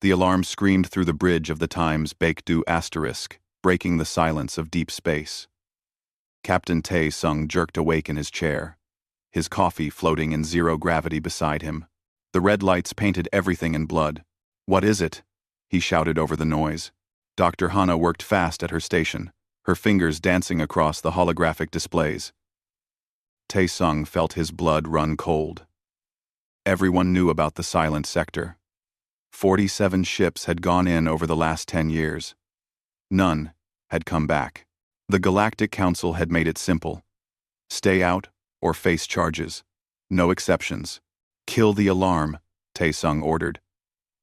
The alarm screamed through the bridge of the Times Baekdu asterisk, breaking the silence of deep space. Captain Tae-sung jerked awake in his chair, his coffee floating in zero gravity beside him. The red lights painted everything in blood. "What is it?" he shouted over the noise. Dr. Hana worked fast at her station, her fingers dancing across the holographic displays. Tae-sung felt his blood run cold. Everyone knew about the silent sector. 47 ships had gone in over the last 10 years. None had come back. The Galactic Council had made it simple. Stay out or face charges. No exceptions. "Kill the alarm," Tae-sung ordered.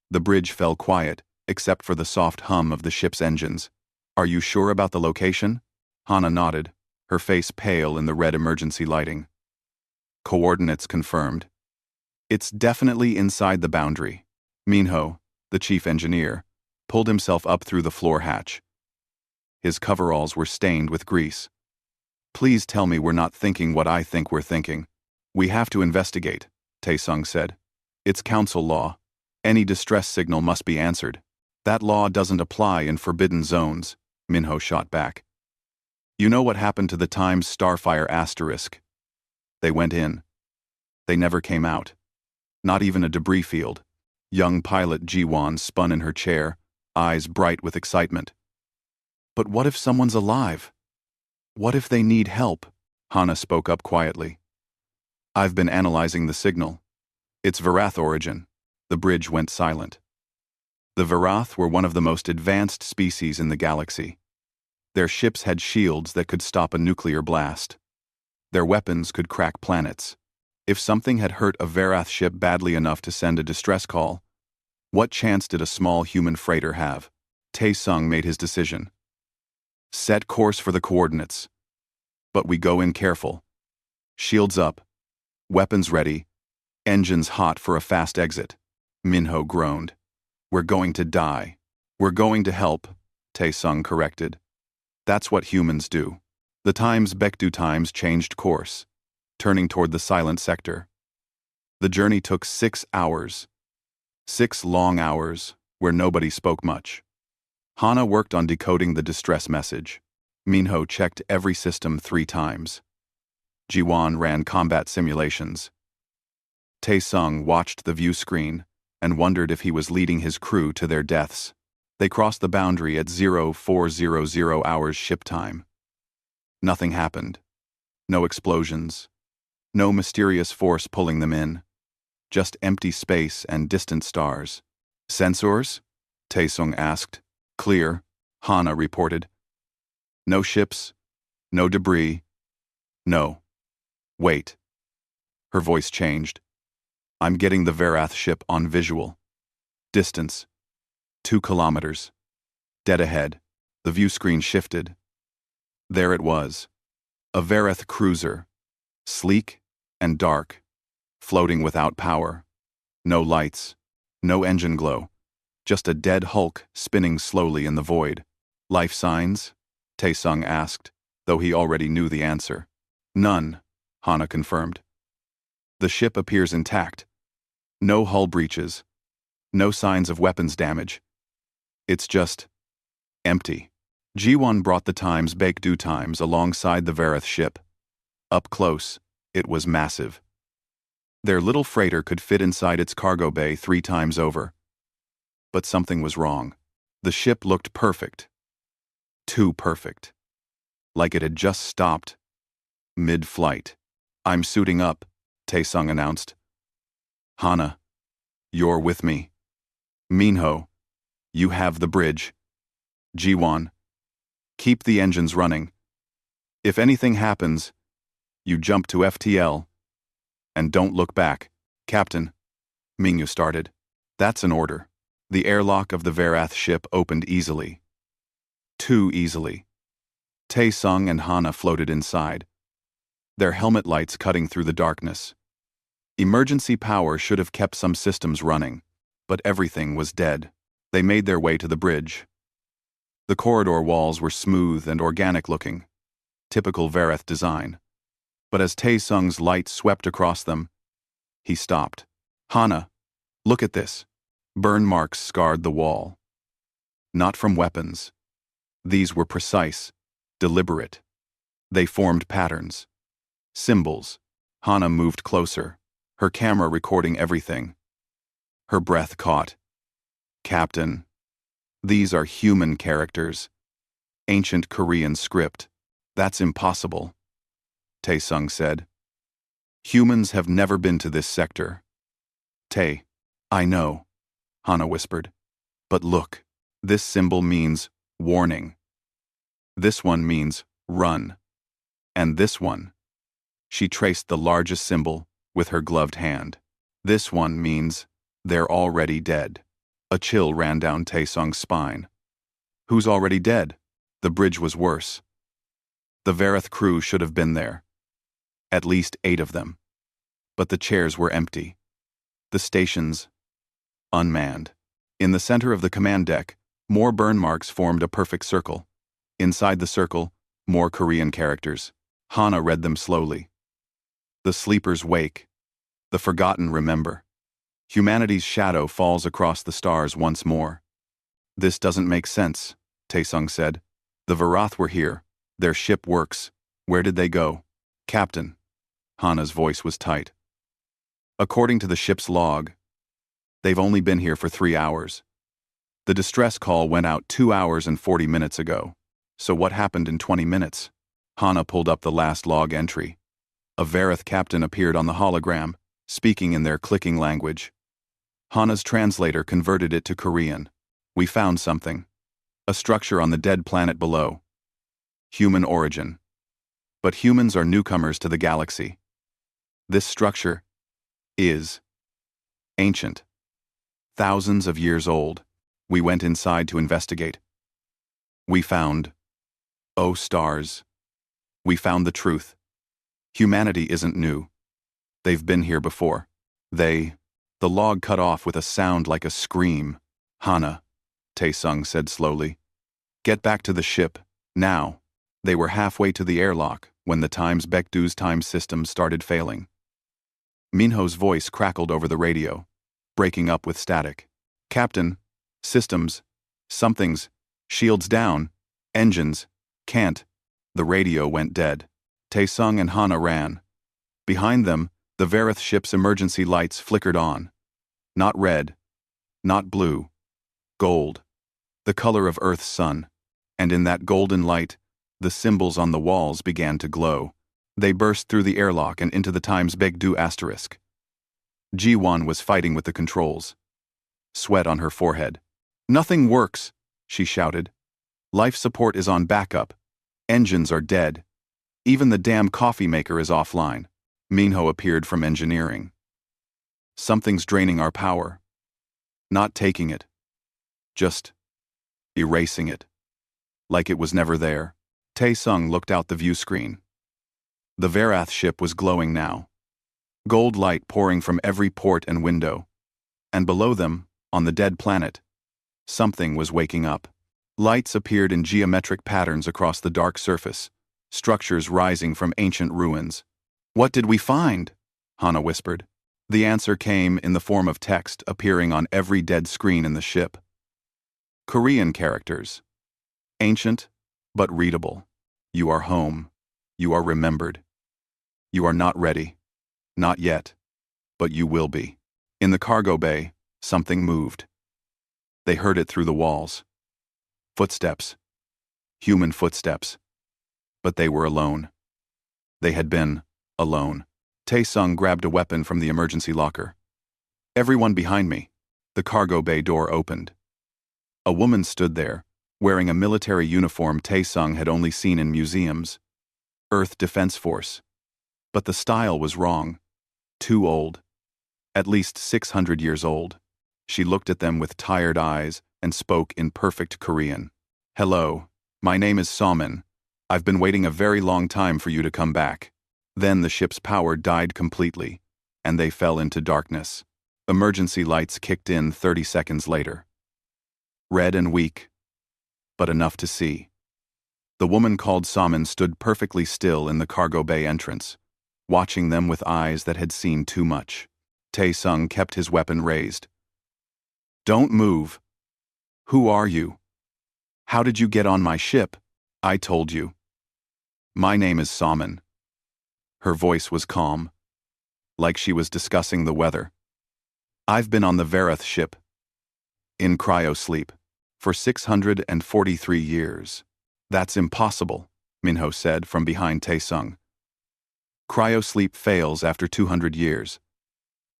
The bridge fell quiet, except for the soft hum of the ship's engines. "Are you sure about the location?" Hana nodded, her face pale in the red emergency lighting. "Coordinates confirmed. It's definitely inside the boundary." Minho, the chief engineer, pulled himself up through the floor hatch. His coveralls were stained with grease. "Please tell me we're not thinking what I think we're thinking." "We have to investigate," Tae-sung said. "It's council law. Any distress signal must be answered." "That law doesn't apply in forbidden zones," Minho shot back. "You know what happened to the Times Starfire asterisk?" They went in. They never came out. Not even a debris field. Young pilot Ji-won spun in her chair, eyes bright with excitement. "But what if someone's alive? What if they need help?" Hana spoke up quietly. "I've been analyzing the signal. It's Varath origin." The bridge went silent. The Varath were one of the most advanced species in the galaxy. Their ships had shields that could stop a nuclear blast. Their weapons could crack planets. If something had hurt a Varath ship badly enough to send a distress call, what chance did a small human freighter have? Tae-sung made his decision. "Set course for the coordinates. But we go in careful. Shields up. Weapons ready. Engines hot for a fast exit." Minho groaned. "We're going to die." "We're going to help," Tae-sung corrected. "That's what humans do." The Times Baekdu Times changed course, turning toward the silent sector. The journey took 6 hours. 6 long hours, where nobody spoke much. Hana worked on decoding the distress message. Minho checked every system 3 times. Ji-won ran combat simulations. Tae-sung watched the view screen and wondered if he was leading his crew to their deaths. They crossed the boundary at 0400 hours ship time. Nothing happened. No explosions. No mysterious force pulling them in. Just empty space and distant stars. "Sensors?" Tae-sung asked. "Clear," Hana reported. "No ships. No debris. No. Wait." Her voice changed. "I'm getting the Varath ship on visual. Distance. 2 kilometers. Dead ahead." The view screen shifted. There it was. A Varath cruiser. Sleek and dark. Floating without power. No lights. No engine glow. Just a dead hulk spinning slowly in the void. "Life signs?" Tae-sung asked, though he already knew the answer. "None," Hana confirmed. "The ship appears intact. No hull breaches. No signs of weapons damage. It's just empty." Ji-won brought the Times Baekdu Times alongside the Varath ship. Up close, it was massive. Their little freighter could fit inside its cargo bay 3 times over. But something was wrong. The ship looked perfect. Too perfect. Like it had just stopped. Mid-flight. "I'm suiting up," Tae-sung announced. "Hana, you're with me. Minho, you have the bridge. Ji-won, keep the engines running. If anything happens, you jump to FTL. And don't look back." "Captain," Mingyu started. "That's an order." The airlock of the Varath ship opened easily. Too easily. Tae-sung and Hana floated inside, their helmet lights cutting through the darkness. Emergency power should have kept some systems running, but everything was dead. They made their way to the bridge. The corridor walls were smooth and organic-looking, typical Varath design. But as Tae-sung's light swept across them, he stopped. "Hana, look at this." Burn marks scarred the wall. Not from weapons. These were precise, deliberate. They formed patterns. Symbols. Hana moved closer, her camera recording everything. Her breath caught. Captain. These are human characters. Ancient Korean script. That's impossible. Tae-sung said. Humans have never been to this sector. Tae. I know, Hana whispered. But look, this symbol means warning. This one means run. And this one. She traced the largest symbol with her gloved hand. This one means they're already dead. A chill ran down Tae-sung's spine. Who's already dead? The bridge was worse. The Vareth crew should have been there. At least 8 of them. But the chairs were empty. The stations unmanned. In the center of the command deck, more burn marks formed a perfect circle. Inside the circle, more Korean characters. Hana read them slowly. The sleepers wake. The forgotten remember. Humanity's shadow falls across the stars once more. This doesn't make sense, Tae-sung said. The Varath were here. Their ship works. Where did they go? Captain. Hana's voice was tight. According to the ship's log, they've only been here for 3 hours. The distress call went out 2 hours and 40 minutes ago. So what happened in 20 minutes? Hana pulled up the last log entry. A Vareth captain appeared on the hologram, speaking in their clicking language. Hana's translator converted it to Korean. We found something. A structure on the dead planet below. Human origin. But humans are newcomers to the galaxy. This structure is ancient. Thousands of years old. We went inside to investigate. We found, oh stars, we found the truth. Humanity isn't new. They've been here before. The log cut off with a sound like a scream. Hana, Tae-sung said slowly. Get back to the ship, now. They were halfway to the airlock when the Times Baekdu's time system started failing. Minho's voice crackled over the radio, breaking up with static. Captain, systems, something's, shields down, engines, can't. The radio went dead. Tae-sung and Hana ran. Behind them, the Vareth ship's emergency lights flickered on. Not red, not blue, gold, the color of Earth's sun. And in that golden light, the symbols on the walls began to glow. They burst through the airlock and into the Times Baekdu asterisk. Ji-won was fighting with the controls. Sweat on her forehead. Nothing works, she shouted. Life support is on backup. Engines are dead. Even the damn coffee maker is offline. Minho appeared from engineering. Something's draining our power. Not taking it. Just erasing it. Like it was never there. Tae-sung looked out the view screen. The Varath ship was glowing now. Gold light pouring from every port and window. And below them, on the dead planet, something was waking up. Lights appeared in geometric patterns across the dark surface, structures rising from ancient ruins. What did we find? Hana whispered. The answer came in the form of text appearing on every dead screen in the ship. Korean characters. Ancient, but readable. You are home. You are remembered. You are not ready. Not yet. But you will be. In the cargo bay, something moved. They heard it through the walls. Footsteps. Human footsteps. But they were alone. They had been alone. Tae-sung grabbed a weapon from the emergency locker. Everyone behind me. The cargo bay door opened. A woman stood there, wearing a military uniform Tae-sung had only seen in museums. Earth Defense Force. But the style was wrong. Too old. At least 600 years old. She looked at them with tired eyes and spoke in perfect Korean. Hello, my name is Somin. I've been waiting a very long time for you to come back. Then the ship's power died completely, and they fell into darkness. Emergency lights kicked in 30 seconds later. Red and weak, but enough to see. The woman called Somin stood perfectly still in the cargo bay entrance, watching them with eyes that had seen too much. Tae-sung kept his weapon raised. Don't move. Who are you? How did you get on my ship? I told you. My name is Salmon. Her voice was calm, like she was discussing the weather. I've been on the Vareth ship, in cryosleep, for 643 years. That's impossible, Minho said from behind Taesung. Cryosleep fails after 200 years.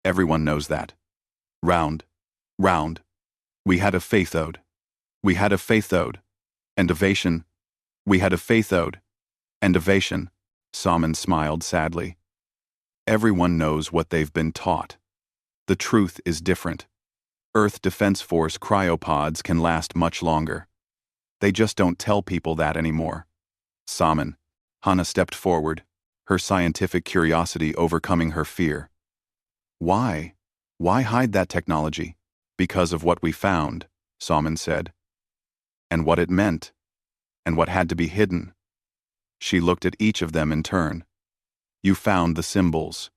Everyone knows that. Round. We had a faithode. We had a faithode. And ovation. We had a faithode. And ovation. Salmon smiled sadly. Everyone knows what they've been taught. The truth is different. Earth Defense Force cryopods can last much longer. They just don't tell people that anymore. Salmon. Hana stepped forward, her scientific curiosity overcoming her fear. Why? Why hide that technology? Because of what we found, Salmon said. And what it meant. And what had to be hidden. She looked at each of them in turn. You found the symbols.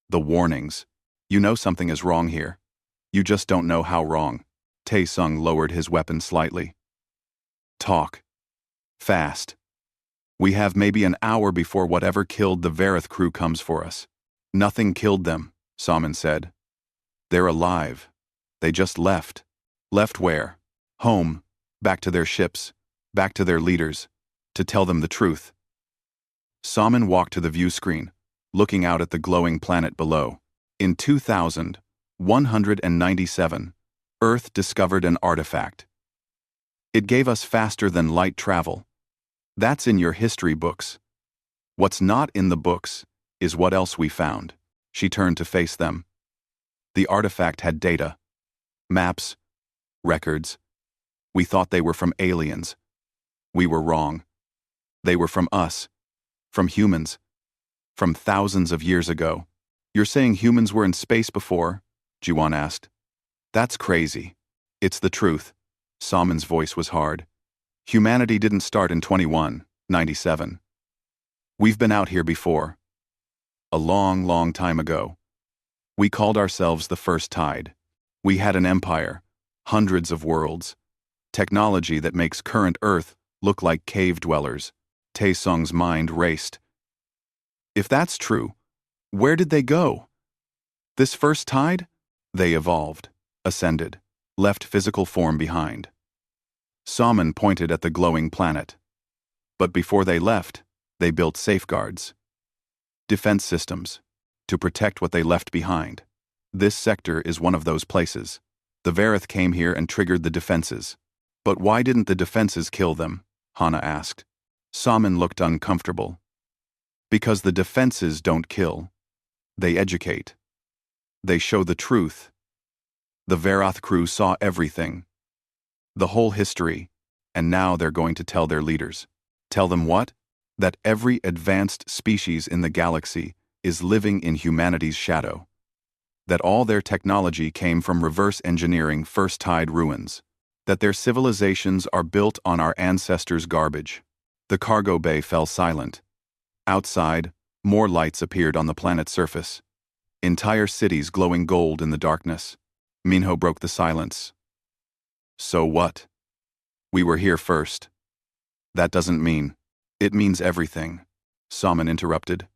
The warnings. You know something is wrong here. You just don't know how wrong. Taesung lowered his weapon slightly. Talk. Fast. We have maybe an hour before whatever killed the Vareth crew comes for us. Nothing killed them, Salmon said. They're alive. They just left. Left where? Home. Back to their ships. Back to their leaders. To tell them the truth. Salmon walked to the view screen, looking out at the glowing planet below. In 2197, Earth discovered an artifact. It gave us faster-than-light travel. That's in your history books. What's not in the books is what else we found. She turned to face them. The artifact had data. Maps. Records. We thought they were from aliens. We were wrong. They were from us. From humans. From thousands of years ago. You're saying humans were in space before? Jiwan asked. That's crazy. It's the truth. Salmon's voice was hard. Humanity didn't start in 2197. We've been out here before. A long, long time ago. We called ourselves the First Tide. We had an empire. Hundreds of worlds. Technology that makes current Earth look like cave dwellers. Taesung's mind raced. If that's true, where did they go? This First Tide? They evolved, ascended, left physical form behind. Salmon pointed at the glowing planet. But before they left, they built safeguards. Defense systems, to protect what they left behind. This sector is one of those places. The Vareth came here and triggered the defenses. But why didn't the defenses kill them? Hana asked. Salmon looked uncomfortable. Because the defenses don't kill. They educate. They show the truth. The Vareth crew saw everything. The whole history. And now they're going to tell their leaders. Tell them what? That every advanced species in the galaxy is living in humanity's shadow. That all their technology came from reverse engineering First Tide ruins. That their civilizations are built on our ancestors' garbage. The cargo bay fell silent. Outside, more lights appeared on the planet's surface. Entire cities glowing gold in the darkness. Minho broke the silence. So what? We were here first. That doesn't mean. It means everything. Salmon interrupted.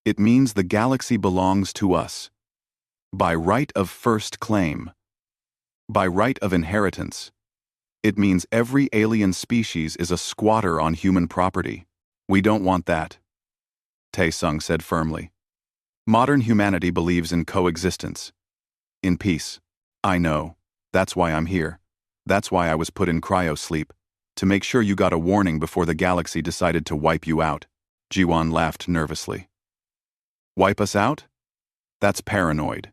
It means the galaxy belongs to us. By right of first claim. By right of inheritance. It means every alien species is a squatter on human property. We don't want that. Taesung said firmly. Modern humanity believes in coexistence. In peace. I know. That's why I'm here. That's why I was put in cryosleep. To make sure you got a warning before the galaxy decided to wipe you out. Jiwan laughed nervously. Wipe us out? That's paranoid.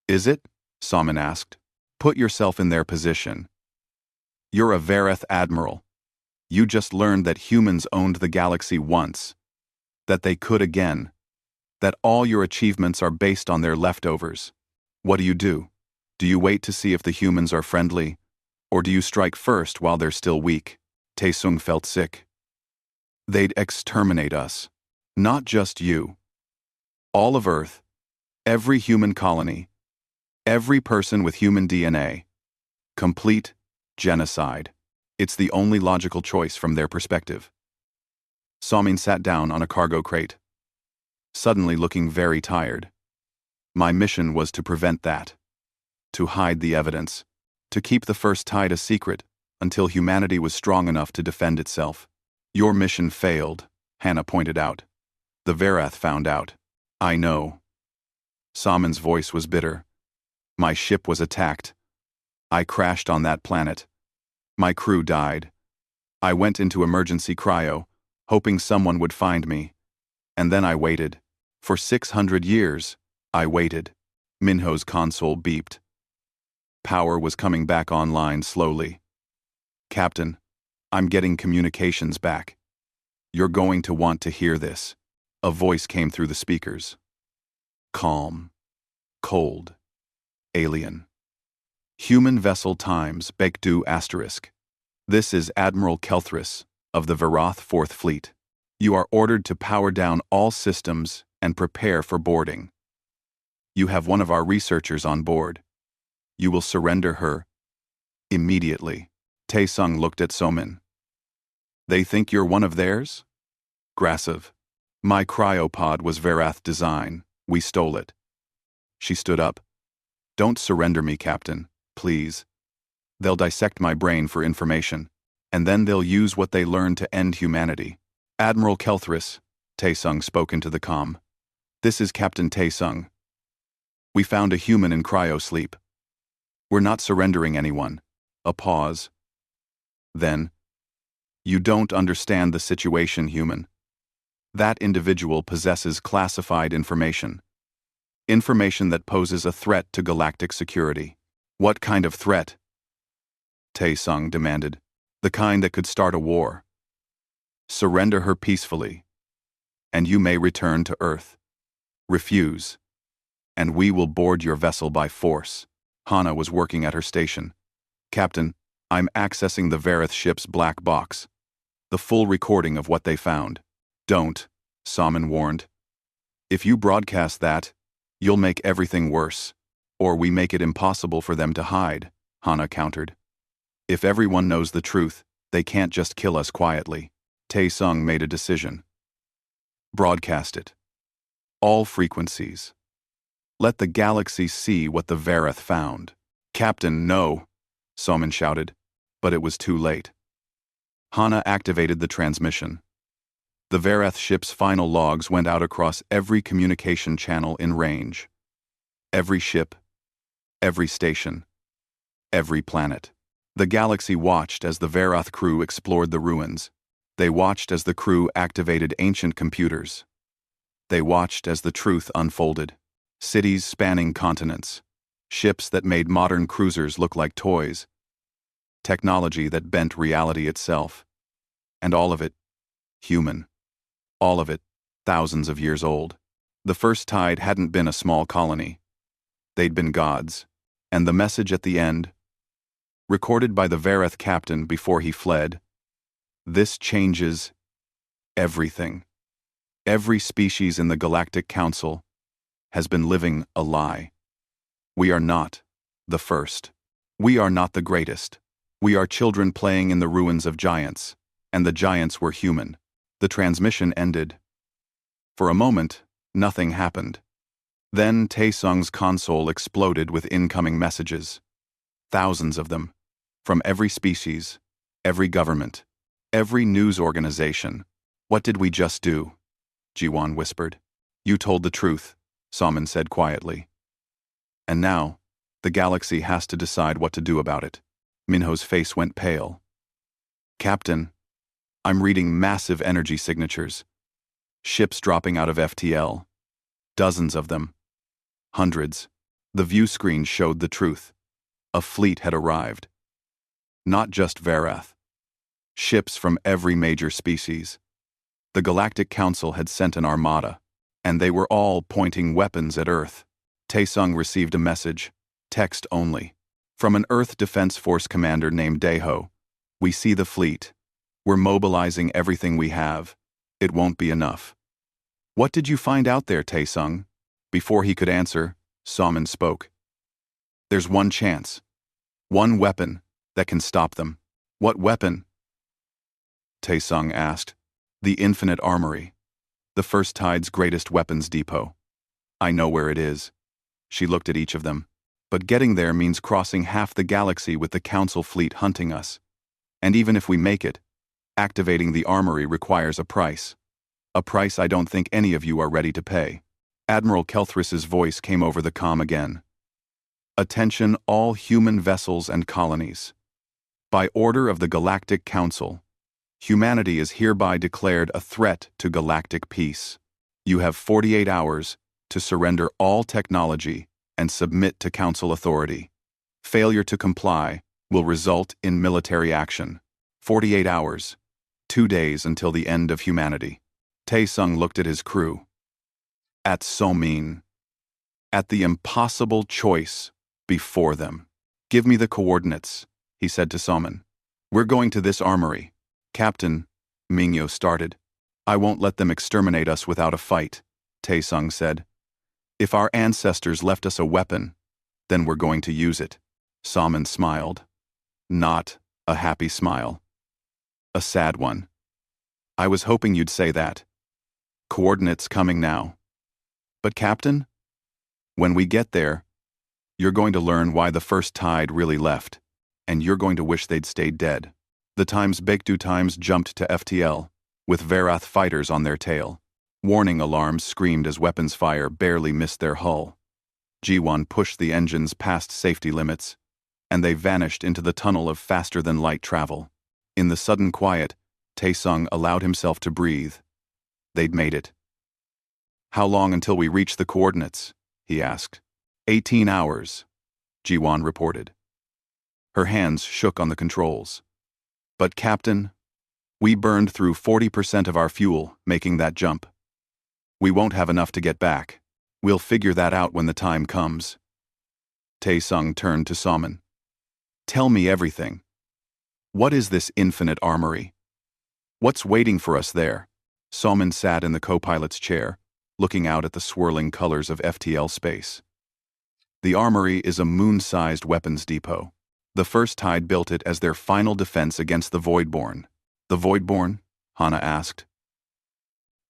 Is it? Salmon asked. Put yourself in their position. You're a Vareth admiral. You just learned that humans owned the galaxy once. That they could again. That all your achievements are based on their leftovers. What do? Do you wait to see if the humans are friendly? Or do you strike first while they're still weak? Taesung felt sick. They'd exterminate us. Not just you. All of Earth. Every human colony. Every person with human DNA. Complete genocide. It's the only logical choice from their perspective. Samin sat down on a cargo crate, suddenly looking very tired. My mission was to prevent that. To hide the evidence. To keep the first tide a secret until humanity was strong enough to defend itself. Your mission failed, Hannah pointed out. The Verath found out. I know. Samin's voice was bitter. My ship was attacked. I crashed on that planet. My crew died. I went into emergency cryo, hoping someone would find me. And then I waited. For 600 years, I waited. Minho's console beeped. Power was coming back online slowly. Captain, I'm getting communications back. You're going to want to hear this. A voice came through the speakers. Calm. Cold. Alien. Human vessel times Bekdu ***. This is Admiral Kelthris of the Verath 4th Fleet. You are ordered to power down all systems and prepare for boarding. You have one of our researchers on board. You will surrender her immediately. Taesung looked at Somin. They think you're one of theirs? Grasov. My cryopod was Verath design. We stole it. She stood up. Don't surrender me, Captain, please. They'll dissect my brain for information, and then they'll use what they learn to end humanity. Admiral Kelthris, Taesung spoke into the comm. This is Captain Taesung. We found a human in cryo-sleep. We're not surrendering anyone. A pause. Then, you don't understand the situation, human. That individual possesses classified information. Information that poses a threat to galactic security. What kind of threat? Taesung demanded. The kind that could start a war. Surrender her peacefully, and you may return to Earth. Refuse, and we will board your vessel by force. Hannah was working at her station. Captain, I'm accessing the Verath ship's black box. The full recording of what they found. Don't, Samin warned. If you broadcast that, you'll make everything worse. Or we make it impossible for them to hide, Hannah countered. If everyone knows the truth, they can't just kill us quietly. Taesung made a decision. Broadcast it. All frequencies. Let the galaxy see what the Verath found. Captain, no, Samin shouted, but it was too late. Hannah activated the transmission. The Verath ship's final logs went out across every communication channel in range. Every ship, every station, every planet. The galaxy watched as the Verath crew explored the ruins. They watched as the crew activated ancient computers. They watched as the truth unfolded. Cities spanning continents. Ships that made modern cruisers look like toys. Technology that bent reality itself. And all of it, human. All of it, thousands of years old. The first tide hadn't been a small colony. They'd been gods. And the message at the end, recorded by the Verath captain before he fled, this changes everything. Every species in the Galactic Council has been living a lie. We are not the first. We are not the greatest. We are children playing in the ruins of giants, and the giants were human. The transmission ended. For a moment, nothing happened. Then Taesung's console exploded with incoming messages. Thousands of them. From every species, every government, every news organization. What did we just do? Jiwon whispered. You told the truth, Samin said quietly. And now, the galaxy has to decide what to do about it. Minho's face went pale. Captain, I'm reading massive energy signatures. Ships dropping out of FTL. Dozens of them. Hundreds. The view screen showed the truth. A fleet had arrived. Not just Verath. Ships from every major species. The Galactic Council had sent an armada, and they were all pointing weapons at Earth. Taesung received a message, text only, from an Earth Defense Force commander named Daeho. We see the fleet. We're mobilizing everything we have. It won't be enough. What did you find out there, Taesung? Before he could answer, Samin spoke. There's one chance. One weapon that can stop them. What weapon? Taesung asked. The Infinite Armory. The First Tide's greatest weapons depot. I know where it is. She looked at each of them. But getting there means crossing half the galaxy with the Council fleet hunting us. And even if we make it, activating the armory requires a price. A price I don't think any of you are ready to pay. Admiral Kelthris's voice came over the comm again. Attention all human vessels and colonies. By order of the Galactic Council, humanity is hereby declared a threat to galactic peace. You have 48 hours to surrender all technology and submit to Council authority. Failure to comply will result in military action. 48 hours. 2 days until the end of humanity. Taesung looked at his crew. At Somin. At the impossible choice before them. Give me the coordinates, he said to Somin. We're going to this armory. Captain, Mingyo started. I won't let them exterminate us without a fight, Taesung said. If our ancestors left us a weapon, then we're going to use it. Somin smiled. Not a happy smile. A sad one. I was hoping you'd say that. Coordinates coming now. But Captain, when we get there, you're going to learn why the First Tide really left, and you're going to wish they'd stayed dead. The Times Baekdu Times jumped to FTL, with Verath fighters on their tail. Warning alarms screamed as weapons fire barely missed their hull. G1 pushed the engines past safety limits, and they vanished into the tunnel of faster-than-light travel. In the sudden quiet, Taesung allowed himself to breathe. They'd made it. How long until we reach the coordinates? He asked. 18 hours, Ji-won reported. Her hands shook on the controls. But Captain, we burned through 40% of our fuel making that jump. We won't have enough to get back. We'll figure that out when the time comes. Taesung turned to Somin. Tell me everything. What is this infinite armory? What's waiting for us there? Somin sat in the co-pilot's chair, looking out at the swirling colors of FTL space. The armory is a moon-sized weapons depot. The First Tide built it as their final defense against the Voidborn. The Voidborn? Hana asked.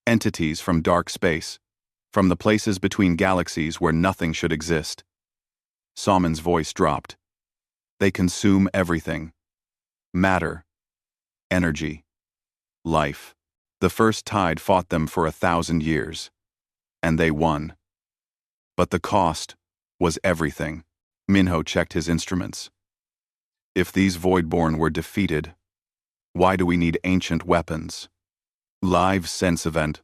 Entities from dark space, from the places between galaxies where nothing should exist. Somin's voice dropped. They consume everything. Matter. Energy. Life. The First Tide fought them for 1,000 years. And they won. But the cost was everything. Minho checked his instruments. If these Voidborn were defeated, why do we need ancient weapons? Live sense event.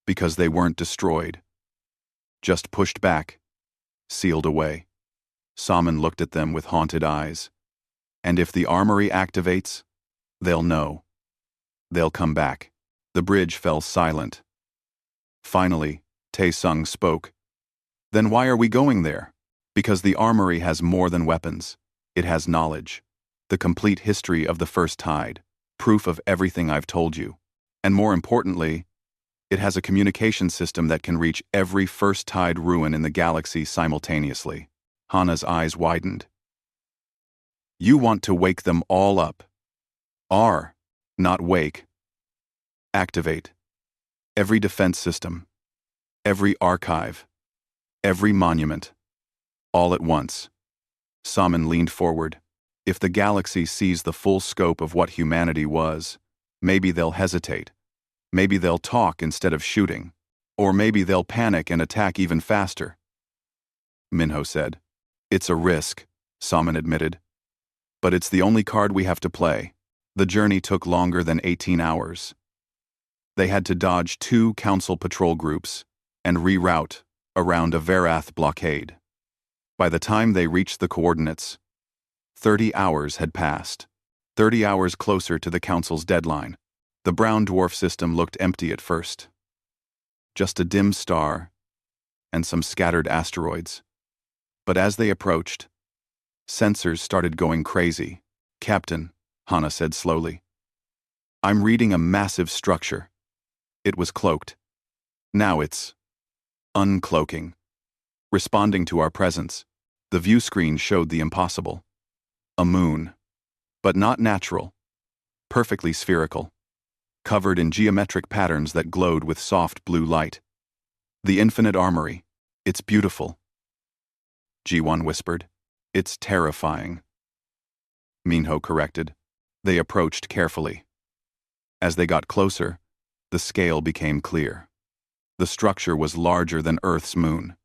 Because they weren't destroyed. Just pushed back. Sealed away. Somin looked at them with haunted eyes. And if the armory activates, they'll know. They'll come back. The bridge fell silent. Finally, Taesung spoke. Then why are we going there? Because the armory has more than weapons. It has knowledge. The complete history of the First Tide. Proof of everything I've told you. And more importantly, it has a communication system that can reach every First Tide ruin in the galaxy simultaneously. Hana's eyes widened. You want to wake them all up. Are, not wake. Activate. Every defense system. Every archive. Every monument. All at once. Somin leaned forward. If the galaxy sees the full scope of what humanity was, maybe they'll hesitate. Maybe they'll talk instead of shooting. Or maybe they'll panic and attack even faster. Minho said. It's a risk, Somin admitted. But it's the only card we have to play. The journey took longer than 18 hours. They had to dodge 2 council patrol groups and reroute around a Verath blockade. By the time they reached the coordinates, 30 hours had passed. 30 hours closer to the council's deadline. The brown dwarf system looked empty at first. Just a dim star and some scattered asteroids. But as they approached, sensors started going crazy. Captain, Hana said slowly. I'm reading a massive structure. It was cloaked. Now it's uncloaking. Responding to our presence, the view screen showed the impossible. A moon. But not natural. Perfectly spherical. Covered in geometric patterns that glowed with soft blue light. The infinite armory. It's beautiful. Ji-won whispered. It's terrifying. Minho corrected. They approached carefully. As they got closer, the scale became clear. The structure was larger than Earth's moon.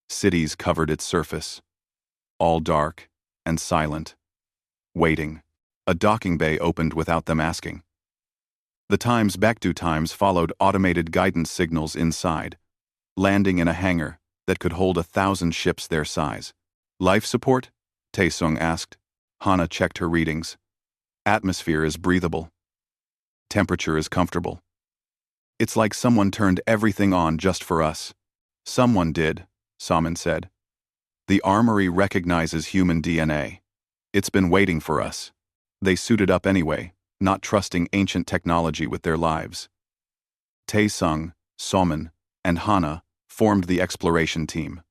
Cities covered its surface. All dark and silent. Waiting. A docking bay opened without them asking. The Times Baekdu Times followed automated guidance signals inside, landing in a hangar that could hold 1,000 ships their size. Life support? Taesung asked. Hana checked her readings. Atmosphere is breathable. Temperature is comfortable. It's like someone turned everything on just for us. Someone did, Salmon said. The armory recognizes human DNA. It's been waiting for us. They suited up anyway, not trusting ancient technology with their lives. Taesung, Salmon, and Hana formed the exploration team.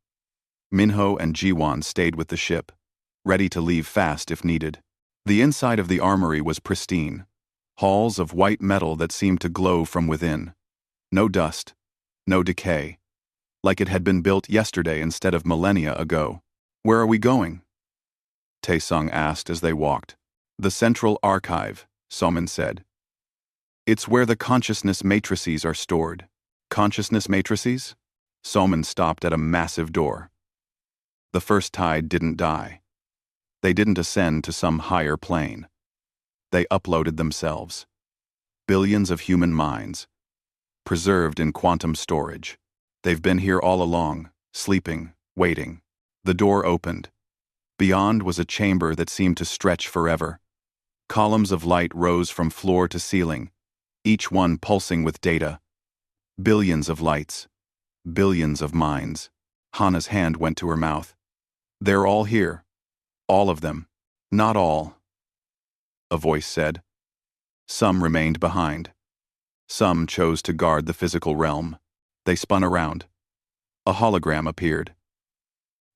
Minho and Ji-won stayed with the ship, ready to leave fast if needed. The inside of the armory was pristine, halls of white metal that seemed to glow from within. No dust, no decay, like it had been built yesterday instead of millennia ago. Where are we going? Taesung asked as they walked. The Central Archive, Salmon said. It's where the consciousness matrices are stored. Consciousness matrices? Salmon stopped at a massive door. The first tide didn't die. They didn't ascend to some higher plane. They uploaded themselves. Billions of human minds, preserved in quantum storage. They've been here all along, sleeping, waiting. The door opened. Beyond was a chamber that seemed to stretch forever. Columns of light rose from floor to ceiling, each one pulsing with data. Billions of lights. Billions of minds. Hana's hand went to her mouth. They're all here. All of them. Not all. A voice said. Some remained behind. Some chose to guard the physical realm. They spun around. A hologram appeared.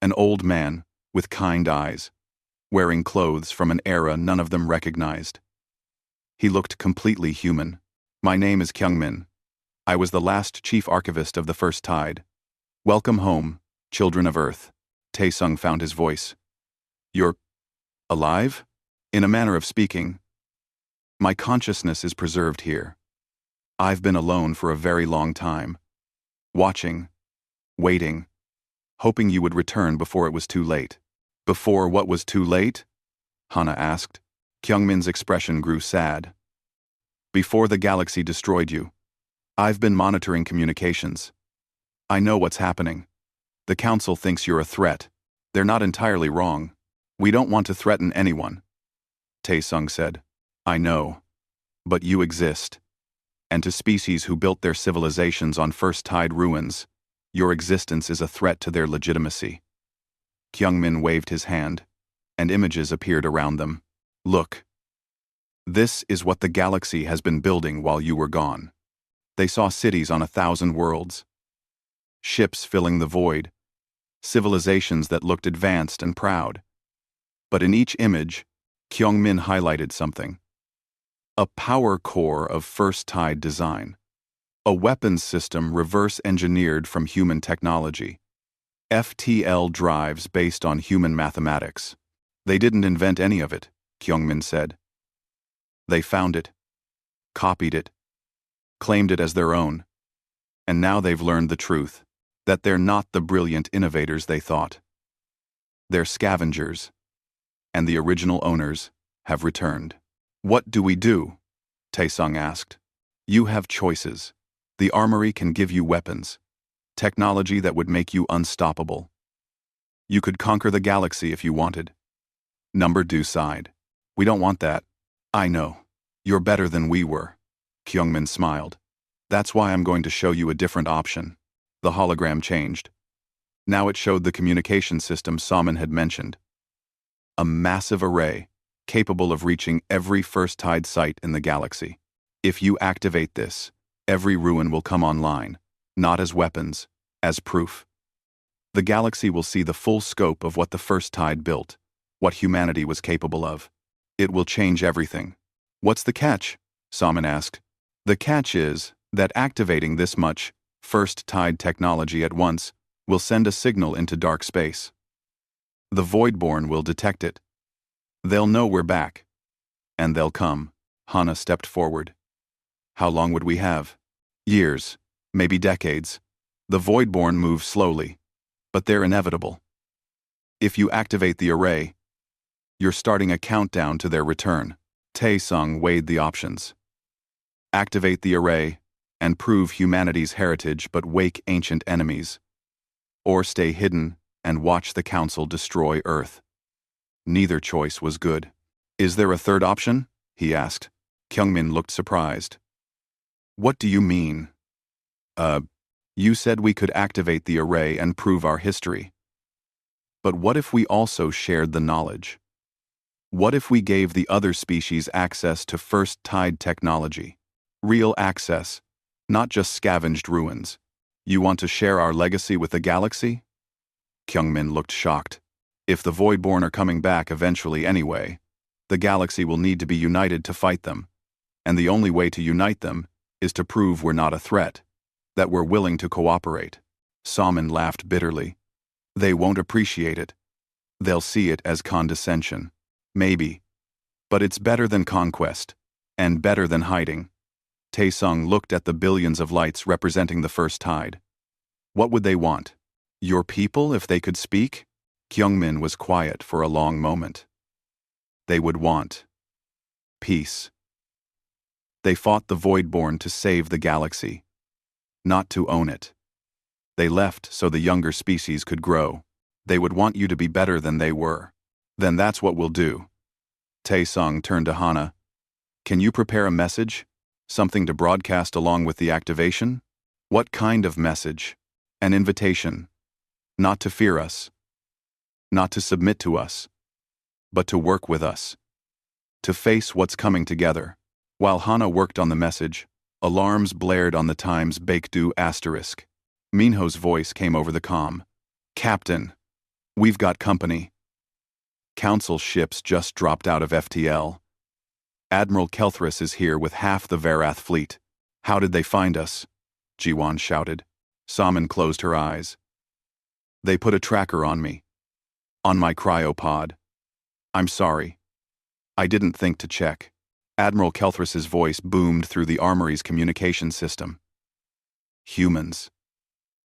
An old man, with kind eyes, wearing clothes from an era none of them recognized. He looked completely human. My name is Kyungmin. I was the last chief archivist of the first tide. Welcome home, children of Earth. Taesung found his voice. You're alive? In a manner of speaking. My consciousness is preserved here. I've been alone for a very long time. Watching. Waiting. Hoping you would return before it was too late. Before what was too late? Hana asked. Kyungmin's expression grew sad. Before the galaxy destroyed you. I've been monitoring communications. I know what's happening. The Council thinks you're a threat. They're not entirely wrong. We don't want to threaten anyone. Taesung said. I know. But you exist. And to species who built their civilizations on first tide ruins, your existence is a threat to their legitimacy. Kyungmin waved his hand, and images appeared around them. Look. This is what the galaxy has been building while you were gone. They saw cities on 1,000 worlds. Ships filling the void. Civilizations that looked advanced and proud. But in each image, Kyungmin highlighted something. A power core of first tide design. A weapons system reverse-engineered from human technology. FTL drives based on human mathematics. They didn't invent any of it, Kyungmin said. They found it, copied it, claimed it as their own, and now they've learned the truth, that they're not the brilliant innovators they thought. They're scavengers, and the original owners have returned. What do we do? Taesung asked. You have choices. The armory can give you weapons, technology that would make you unstoppable. You could conquer the galaxy if you wanted. Number 2 sighed. We don't want that. I know. You're better than we were. Kyungmin smiled. That's why I'm going to show you a different option. The hologram changed. Now it showed the communication system Salmon had mentioned. A massive array, capable of reaching every first tide site in the galaxy. If you activate this, every ruin will come online, not as weapons, as proof. The galaxy will see the full scope of what the first tide built, what humanity was capable of. It will change everything. What's the catch? Salmon asked. The catch is that activating this much first-tide technology at once will send a signal into dark space. The Voidborn will detect it. They'll know we're back. And they'll come. Hana stepped forward. How long would we have? Years, maybe decades. The Voidborn move slowly, but they're inevitable. If you activate the array, you're starting a countdown to their return. Tae-sung weighed the options. Activate the array and prove humanity's heritage but wake ancient enemies. Or stay hidden and watch the Council destroy Earth. Neither choice was good. Is there a third option? He asked. Kyungmin looked surprised. What do you mean? You said we could activate the array and prove our history. But what if we also shared the knowledge? What if we gave the other species access to first-tide technology? Real access, not just scavenged ruins. You want to share our legacy with the galaxy? Kyungmin looked shocked. If the Voidborn are coming back eventually anyway, the galaxy will need to be united to fight them. And the only way to unite them is to prove we're not a threat, that we're willing to cooperate. Salmon laughed bitterly. They won't appreciate it. They'll see it as condescension. Maybe. But it's better than conquest. And better than hiding. Tae-sung looked at the billions of lights representing the first tide. What would they want? Your people, if they could speak? Kyungmin was quiet for a long moment. They would want peace. They fought the Voidborn to save the galaxy, not to own it. They left so the younger species could grow. They would want you to be better than they were. Then that's what we'll do. Tae-sung turned to Hana. Can you prepare a message? Something to broadcast along with the activation? What kind of message? An invitation. Not to fear us. Not to submit to us. But to work with us. To face what's coming together. While Hana worked on the message, alarms blared on the Times Baekdu asterisk. Minho's voice came over the comm. Captain, we've got company. Council ships just dropped out of FTL. Admiral Kelthris is here with half the Varath fleet. How did they find us? Jiwon shouted. Salmon closed her eyes. They put a tracker on me. On my cryopod. I'm sorry. I didn't think to check. Admiral Kelthris's voice boomed through the armory's communication system. Humans.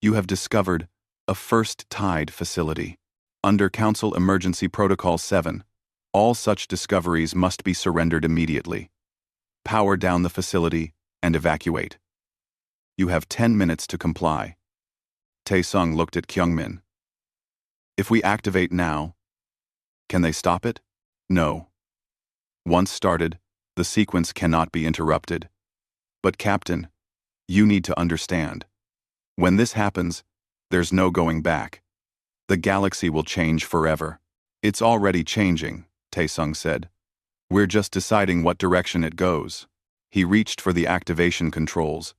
You have discovered a first-tide facility. Under Council Emergency Protocol 7, all such discoveries must be surrendered immediately. Power down the facility and evacuate. You have 10 minutes to comply. Tae-sung looked at Kyungmin. If we activate now, can they stop it? No. Once started, the sequence cannot be interrupted. But Captain, you need to understand. When this happens, there's no going back. The galaxy will change forever. It's already changing, Tae-sung said. We're just deciding what direction it goes. He reached for the activation controls.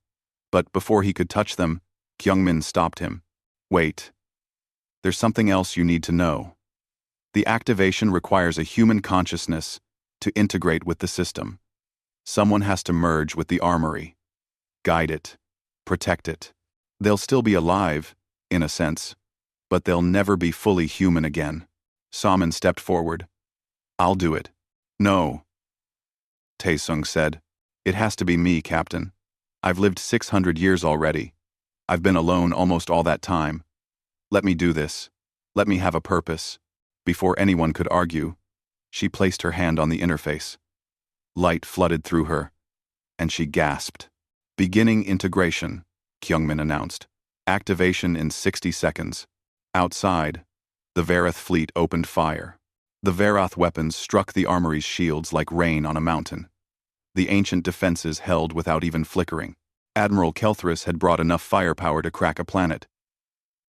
But before he could touch them, Kyungmin stopped him. Wait. There's something else you need to know. The activation requires a human consciousness to integrate with the system. Someone has to merge with the armory. Guide it. Protect it. They'll still be alive, in a sense, but they'll never be fully human again. Salmon stepped forward. I'll do it. No. Tae-sung said. It has to be me, Captain. I've lived 600 years already. I've been alone almost all that time. Let me do this. Let me have a purpose. Before anyone could argue, she placed her hand on the interface. Light flooded through her, and she gasped. Beginning integration, Kyungmin announced. Activation in 60 seconds. Outside, the Varath fleet opened fire. The Varath weapons struck the armory's shields like rain on a mountain. The ancient defenses held without even flickering. Admiral Kelthris had brought enough firepower to crack a planet.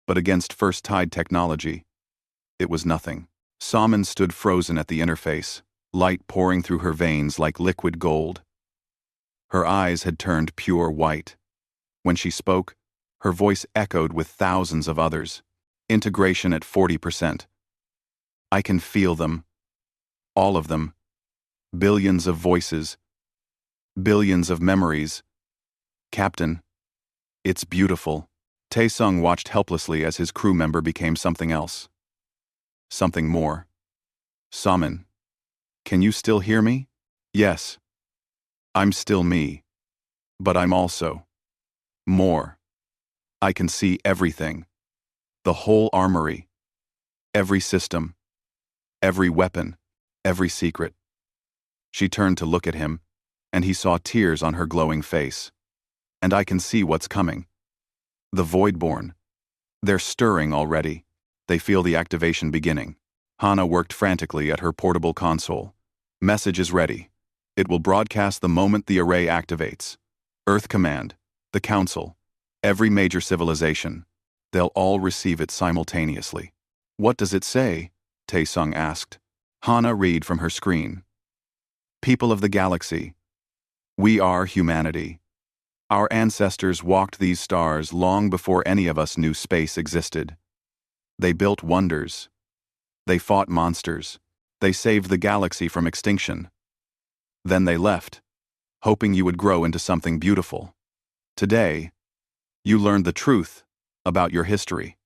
But against first-tide technology, it was nothing. Salmon stood frozen at the interface, light pouring through her veins like liquid gold. Her eyes had turned pure white. When she spoke, her voice echoed with thousands of others. Integration at 40%. I can feel them, All of them. Billions of voices. Billions of memories. Captain, it's beautiful. Taesung watched helplessly as his crew member became something else. Something more. Saman, can you still hear me? Yes. I'm still me. But I'm also more. I can see everything. The whole armory. Every system. Every weapon. Every secret. She turned to look at him, and he saw tears on her glowing face. And I can see what's coming. The Voidborn. They're stirring already. They feel the activation beginning. Hana worked frantically at her portable console. Message is ready. It will broadcast the moment the array activates. Earth Command, the Council, every major civilization. They'll all receive it simultaneously. What does it say? Taesung asked. Hana read from her screen. People of the galaxy. We are humanity. Our ancestors walked these stars long before any of us knew space existed. They built wonders. They fought monsters. They saved the galaxy from extinction. Then they left, hoping you would grow into something beautiful. Today, you learned the truth about your history.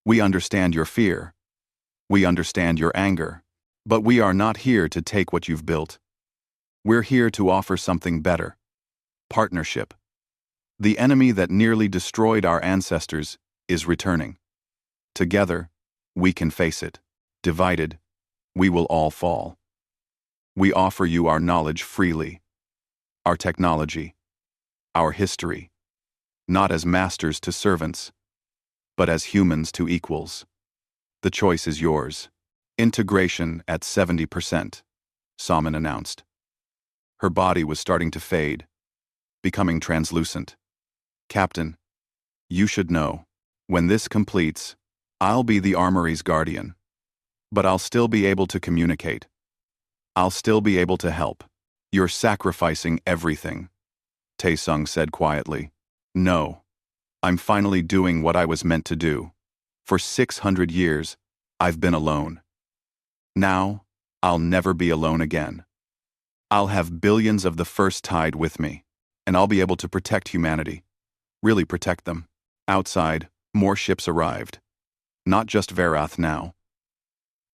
We understand your fear. We understand your anger. But we are not here to take what you've built. We're here to offer something better. Partnership. The enemy that nearly destroyed our ancestors is returning. Together, we can face it. Divided, we will all fall. We offer you our knowledge freely, our technology, our history, not as masters to servants, but as humans to equals. The choice is yours. Integration at 70%, Saman announced. Her body was starting to fade, becoming translucent. Captain, you should know, when this completes, I'll be the armory's guardian. But I'll still be able to communicate. I'll still be able to help. You're sacrificing everything, Taesung said quietly. No, I'm finally doing what I was meant to do. For 600 years, I've been alone. Now, I'll never be alone again. I'll have billions of the first tide with me, and I'll be able to protect humanity. Really protect them. Outside, more ships arrived. Not just Verath now.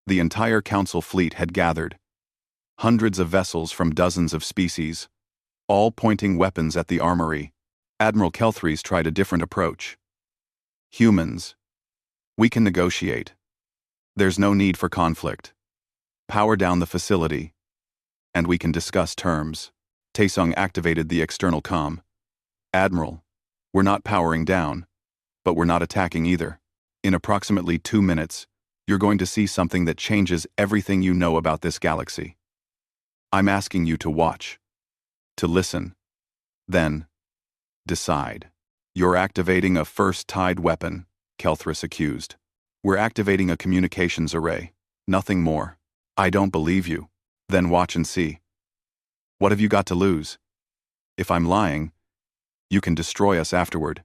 The entire council fleet had gathered. Hundreds of vessels from dozens of species, all pointing weapons at the armory. Admiral Kelthries tried a different approach. Humans. We can negotiate. There's no need for conflict. Power down the facility, and we can discuss terms. Taesung activated the external comm. Admiral, we're not powering down, but we're not attacking either. In approximately 2 minutes, you're going to see something that changes everything you know about this galaxy. I'm asking you to watch, to listen, then decide. You're activating a first tide weapon, Kelthris accused. We're activating a communications array, nothing more. I don't believe you. Then watch and see. What have you got to lose? If I'm lying, you can destroy us afterward.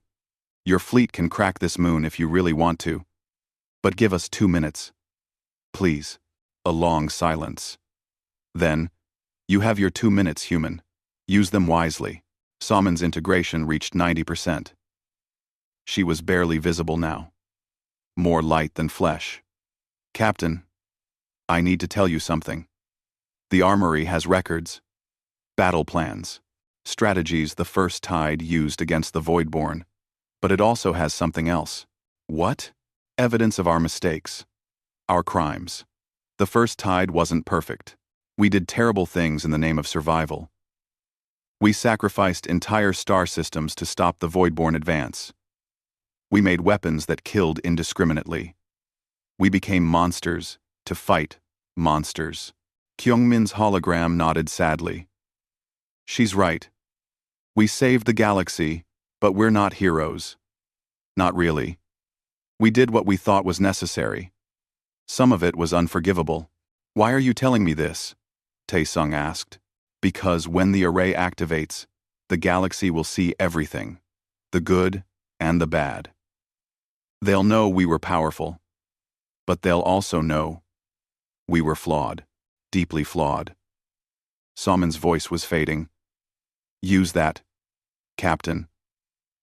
Your fleet can crack this moon if you really want to. But give us 2 minutes. Please. A long silence. Then, you have your 2 minutes, human. Use them wisely. Saman's integration reached 90%. She was barely visible now. More light than flesh. Captain, I need to tell you something. The armory has records, battle plans, strategies the first tide used against the Voidborn. But it also has something else. What? Evidence of our mistakes. Our crimes. The first tide wasn't perfect. We did terrible things in the name of survival. We sacrificed entire star systems to stop the Voidborn advance. We made weapons that killed indiscriminately. We became monsters to fight monsters. Kyungmin's hologram nodded sadly. She's right. We saved the galaxy, but we're not heroes. Not really. We did what we thought was necessary. Some of it was unforgivable. Why are you telling me this? Taesung asked. Because when the array activates, the galaxy will see everything, the good and the bad. They'll know we were powerful, but they'll also know we were flawed. deeply flawed. Salmon's voice was fading. Use that, Captain.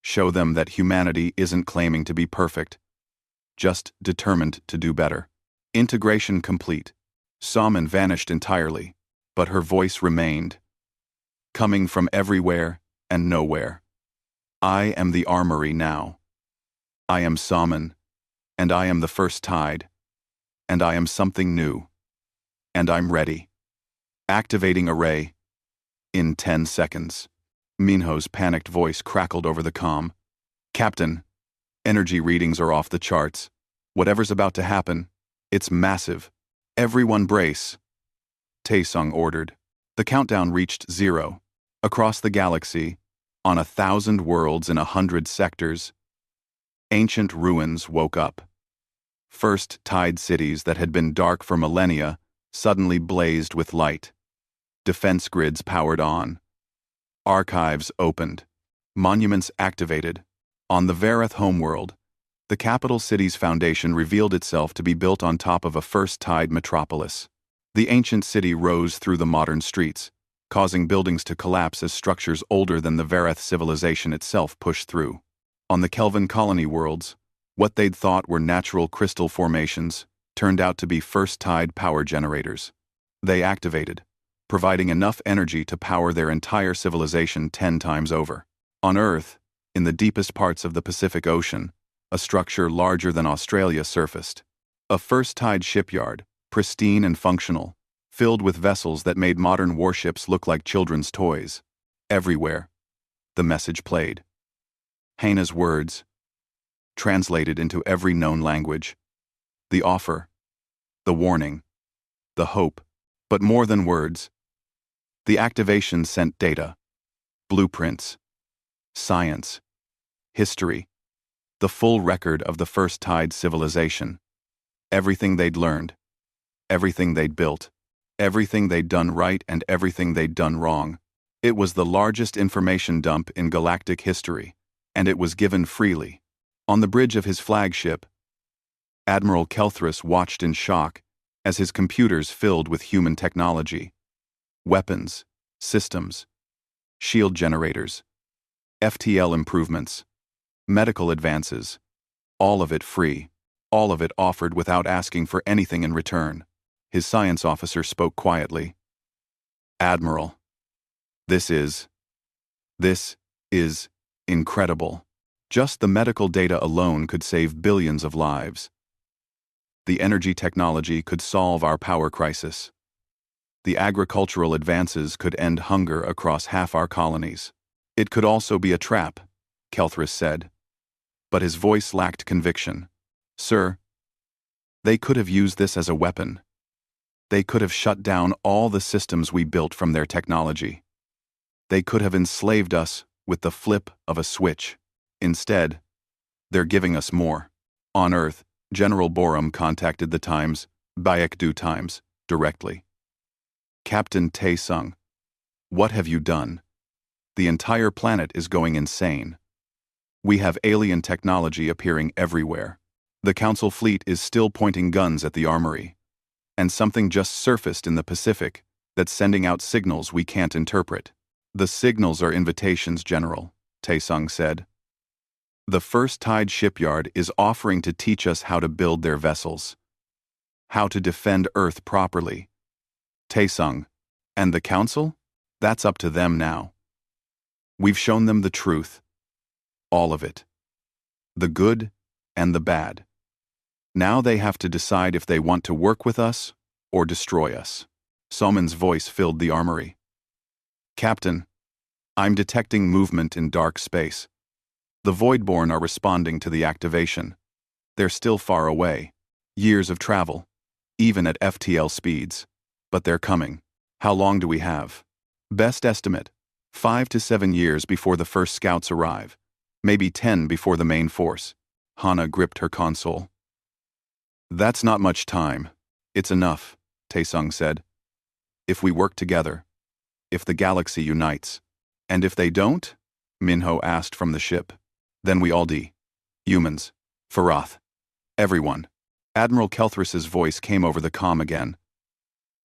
Show them that humanity isn't claiming to be perfect, just determined to do better. Integration complete. Salmon vanished entirely, but her voice remained, coming from everywhere and nowhere. I am the armory now. I am Salmon, and I am the first tide, and I am something new. And I'm ready. Activating array. In 10 seconds. Minho's panicked voice crackled over the comm. Captain, energy readings are off the charts. Whatever's about to happen, it's massive. Everyone brace. Taesung ordered. The countdown reached 0. Across the galaxy, on 1,000 worlds in 100 sectors, ancient ruins woke up. First tide cities that had been dark for millennia suddenly blazed with light. Defense grids powered on. Archives opened. Monuments activated. On the Vareth homeworld, the capital city's foundation revealed itself to be built on top of a first-tide metropolis. The ancient city rose through the modern streets, causing buildings to collapse as structures older than the Vareth civilization itself pushed through. On the Kelvin colony worlds, what they'd thought were natural crystal formations turned out to be first-tide power generators. They activated, providing enough energy to power their entire civilization 10 times over. On Earth, in the deepest parts of the Pacific Ocean, a structure larger than Australia surfaced. A first-tide shipyard, pristine and functional, filled with vessels that made modern warships look like children's toys. Everywhere, the message played. Haina's words, translated into every known language. The offer, the warning, the hope, but more than words. The activation sent data, blueprints, science, history, the full record of the first-tide civilization. Everything they'd learned, everything they'd built, everything they'd done right and everything they'd done wrong. It was the largest information dump in galactic history, and it was given freely. On the bridge of his flagship, Admiral Kelthris watched in shock as his computers filled with human technology. Weapons, systems, shield generators, FTL improvements, medical advances, all of it free, all of it offered without asking for anything in return. His science officer spoke quietly. Admiral, this is incredible. Just the medical data alone could save billions of lives. The energy technology could solve our power crisis. The agricultural advances could end hunger across half our colonies. It could also be a trap, Kelthris said. But his voice lacked conviction. Sir, they could have used this as a weapon. They could have shut down all the systems we built from their technology. They could have enslaved us with the flip of a switch. Instead, they're giving us more. On Earth, General Borum contacted the Times, Baekdu Times, directly. Captain Taesung, what have you done? The entire planet is going insane. We have alien technology appearing everywhere. The Council fleet is still pointing guns at the armory. And something just surfaced in the Pacific that's sending out signals we can't interpret. The signals are invitations, General, Taesung said. The first-tide shipyard is offering to teach us how to build their vessels, how to defend Earth properly. Taesung, and the Council? That's up to them now. We've shown them the truth. All of it. The good and the bad. Now they have to decide if they want to work with us or destroy us. Soman's voice filled the armory. Captain, I'm detecting movement in dark space. The Voidborn are responding to the activation. They're still far away. Years of travel, even at FTL speeds. But they're coming. How long do we have? Best estimate, 5 to 7 years before the first scouts arrive. Maybe 10 before the main force. Hana gripped her console. That's not much time. It's enough, Taesung said. If we work together. If the galaxy unites. And if they don't? Minho asked from the ship. Then we all die. Humans. Farath. Everyone. Admiral Kelthris's voice came over the comm again.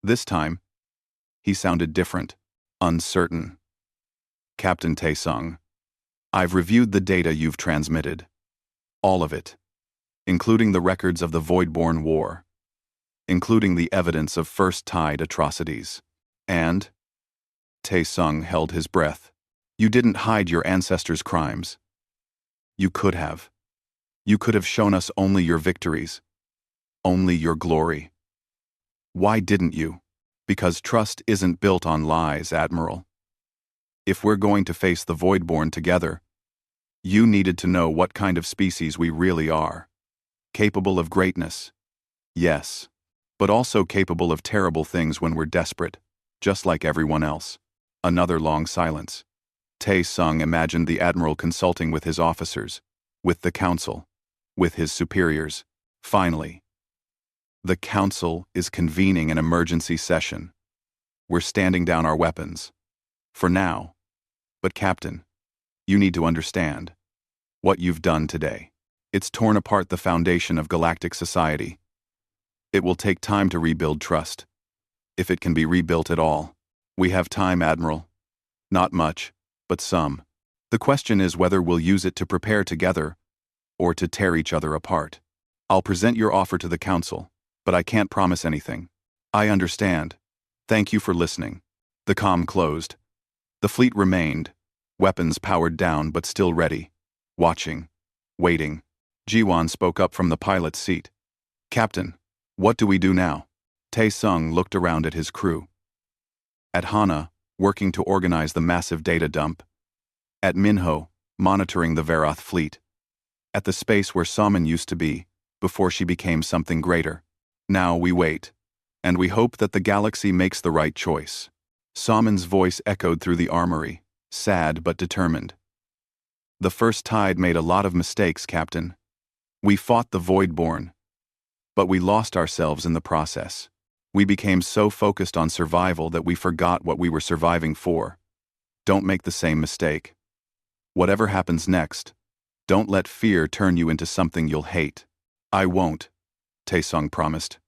This time, he sounded different, uncertain. Captain Tae-sung, I've reviewed the data you've transmitted. All of it, including the records of the Voidborn War, including the evidence of First Tide atrocities. And, Tae-sung held his breath, you didn't hide your ancestors' crimes. You could have. You could have shown us only your victories, only your glory. Why didn't you? Because trust isn't built on lies, Admiral. If we're going to face the Voidborn together, you needed to know what kind of species we really are. Capable of greatness, yes, but also capable of terrible things when we're desperate, just like everyone else. Another long silence. Tae-sung imagined the Admiral consulting with his officers, with the Council, with his superiors. Finally, the Council is convening an emergency session. We're standing down our weapons. For now. But Captain, you need to understand. What you've done today. It's torn apart the foundation of galactic society. It will take time to rebuild trust. If it can be rebuilt at all. We have time, Admiral. Not much, but some. The question is whether we'll use it to prepare together, or to tear each other apart. I'll present your offer to the Council, but I can't promise anything. I understand. Thank you for listening. The comm closed. The fleet remained, weapons powered down but still ready. Watching. Waiting. Jiwon spoke up from the pilot's seat. Captain, what do we do now? Tae-sung looked around at his crew. At Hana, working to organize the massive data dump. At Minho, monitoring the Veroth fleet. At the space where Saman used to be, before she became something greater. Now we wait. And we hope that the galaxy makes the right choice. Saman's voice echoed through the armory, sad but determined. The First Tide made a lot of mistakes, Captain. We fought the Voidborn. But we lost ourselves in the process. We became so focused on survival that we forgot what we were surviving for. Don't make the same mistake. Whatever happens next, don't let fear turn you into something you'll hate. I won't, Tae-sung promised.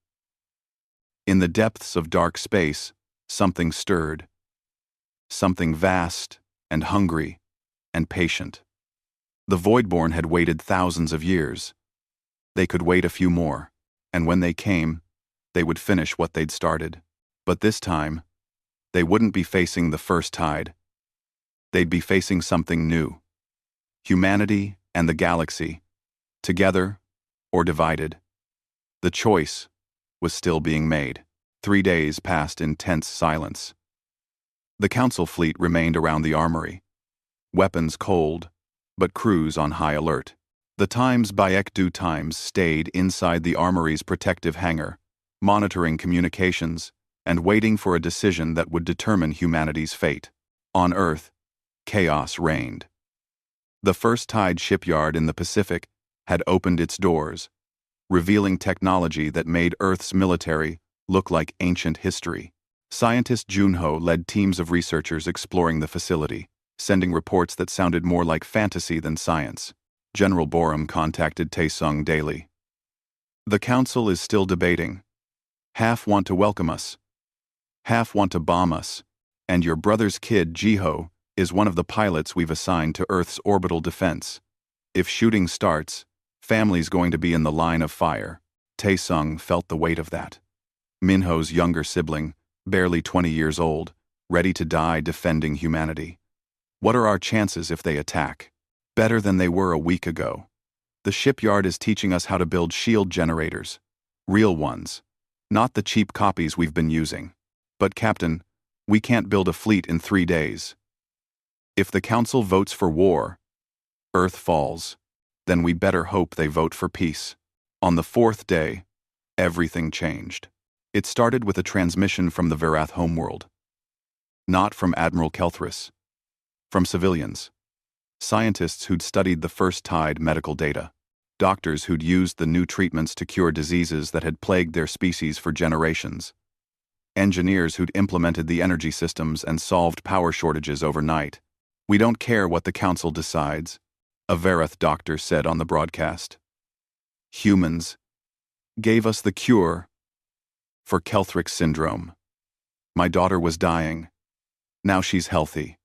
In the depths of dark space, something stirred. Something vast and hungry and patient. The Voidborn had waited thousands of years. They could wait a few more, and when they came, they would finish what they'd started. But this time, they wouldn't be facing the First Tide. They'd be facing something new. Humanity and the galaxy, together or divided. The choice was still being made. 3 days passed in tense silence. The Council fleet remained around the armory. Weapons cold, but crews on high alert. The Times Baekdu Times stayed inside the armory's protective hangar, monitoring communications and waiting for a decision that would determine humanity's fate. On Earth, chaos reigned. The First Tide shipyard in the Pacific had opened its doors, revealing technology that made Earth's military look like ancient history. Scientist Junho led teams of researchers exploring the facility, sending reports that sounded more like fantasy than science. General Borum contacted Tae-sung daily. The Council is still debating. Half want to welcome us. Half want to bomb us. And your brother's kid, Jiho, is one of the pilots we've assigned to Earth's orbital defense. If shooting starts, family's going to be in the line of fire. Tae-sung felt the weight of that. Minho's younger sibling, barely 20 years old, ready to die defending humanity. What are our chances if they attack? Better than they were a week ago. The shipyard is teaching us how to build shield generators. Real ones. Not the cheap copies we've been using. But Captain, we can't build a fleet in 3 days. If the Council votes for war, Earth falls. Then we better hope they vote for peace. On the 4th day, everything changed. It started with a transmission from the Verath homeworld. Not from Admiral Kelthris. From civilians. Scientists who'd studied the First Tide medical data. Doctors who'd used the new treatments to cure diseases that had plagued their species for generations. Engineers who'd implemented the energy systems and solved power shortages overnight. We don't care what the Council decides, a Verath doctor said on the broadcast. Humans gave us the cure for Kelthrick syndrome. My daughter was dying. Now she's healthy.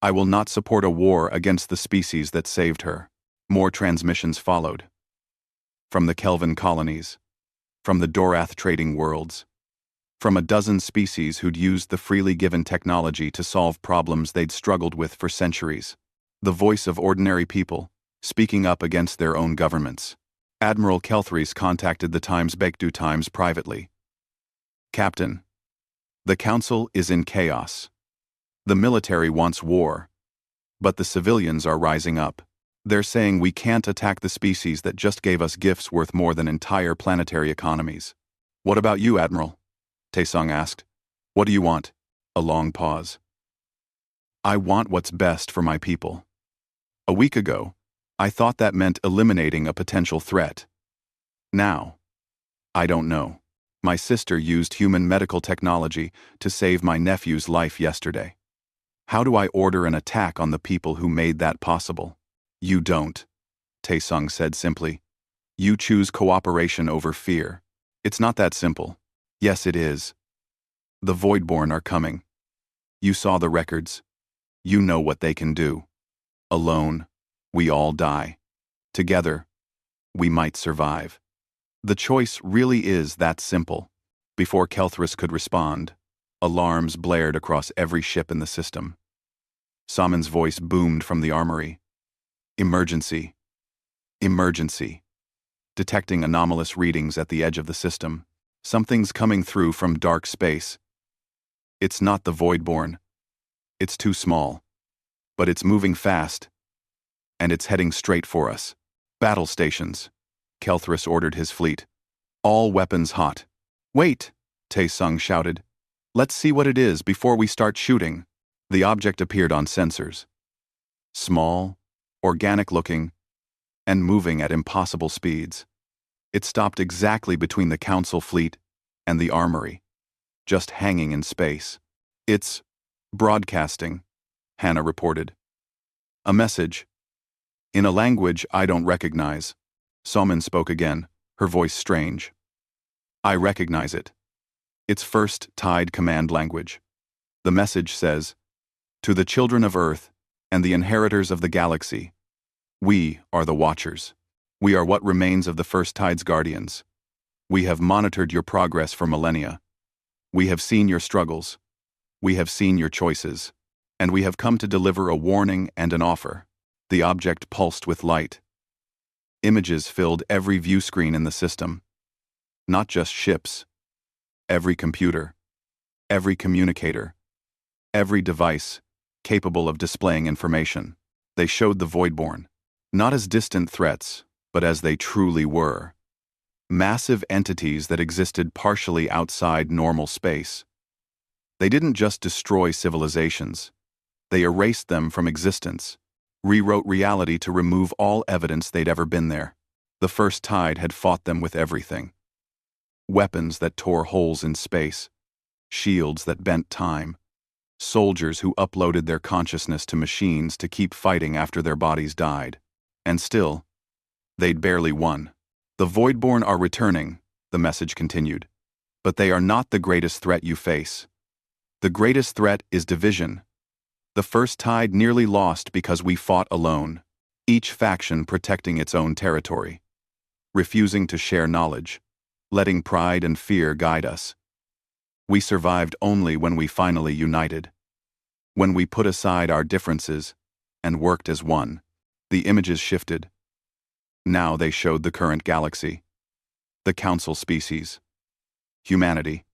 I will not support a war against the species that saved her. More transmissions followed. From the Kelvin colonies. From the Dorath trading worlds. From a dozen species who'd used the freely given technology to solve problems they'd struggled with for centuries. The voice of ordinary people, speaking up against their own governments. Admiral Kelthries contacted the Baekdu Times privately. Captain, the Council is in chaos. The military wants war. But the civilians are rising up. They're saying we can't attack the species that just gave us gifts worth more than entire planetary economies. What about you, Admiral? Taesung asked. What do you want? A long pause. I want what's best for my people. A week ago, I thought that meant eliminating a potential threat. Now, I don't know. My sister used human medical technology to save my nephew's life yesterday. How do I order an attack on the people who made that possible? You don't, Taesung said simply. You choose cooperation over fear. It's not that simple. Yes, it is. The Voidborn are coming. You saw the records. You know what they can do. Alone, we all die. Together, we might survive. The choice really is that simple. Before Kelthris could respond, alarms blared across every ship in the system. Saman's voice boomed from the armory. Emergency. Emergency. Detecting anomalous readings at the edge of the system. Something's coming through from dark space. It's not the Voidborn. It's too small. But it's moving fast. And it's heading straight for us. Battle stations. Kelthris ordered his fleet. All weapons hot. Wait, Taesung shouted. Let's see what it is before we start shooting. The object appeared on sensors. Small, organic-looking, and moving at impossible speeds. It stopped exactly between the Council fleet and the armory, just hanging in space. It's broadcasting, Hannah reported. A message. In a language I don't recognize. Somin spoke again, her voice strange. I recognize it. It's first Tide command language. The message says, to the children of Earth and the inheritors of the galaxy, we are the Watchers. We are what remains of the first Tide's guardians. We have monitored your progress for millennia. We have seen your struggles. We have seen your choices. And we have come to deliver a warning and an offer. The object pulsed with light. Images filled every view screen in the system. Not just ships. Every computer. Every communicator. Every device capable of displaying information. They showed the Voidborn, not as distant threats, but as they truly were. Massive entities that existed partially outside normal space. They didn't just destroy civilizations. They erased them from existence, rewrote reality to remove all evidence they'd ever been there. The first Tide had fought them with everything. Weapons that tore holes in space, shields that bent time, soldiers who uploaded their consciousness to machines to keep fighting after their bodies died. And still, they'd barely won. The Voidborn are returning, the message continued. But they are not the greatest threat you face. The greatest threat is division. The first Tide nearly lost because we fought alone, each faction protecting its own territory, refusing to share knowledge, letting pride and fear guide us. We survived only when we finally united. When we put aside our differences and worked as one. The images shifted. Now they showed the current galaxy. The Council species. Humanity.